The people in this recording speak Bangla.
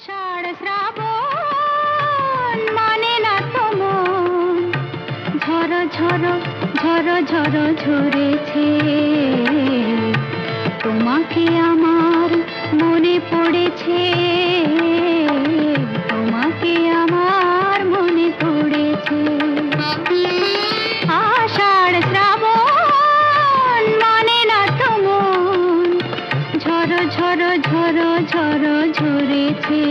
আষাঢ় শ্রাবণ মানে না তো মন, ঝড়ো ঝড়ো ঝড়ো ঝড়ো ঝরেছে। তোমাকে আমার মনে পড়েছে, তোমাকে আমার মনে পড়েছে। আষাঢ় শ্রাবণ মানে না তো মন, ঝড়ো ঝড়ো ঝড়ো ঝড়ো ঝরেছে।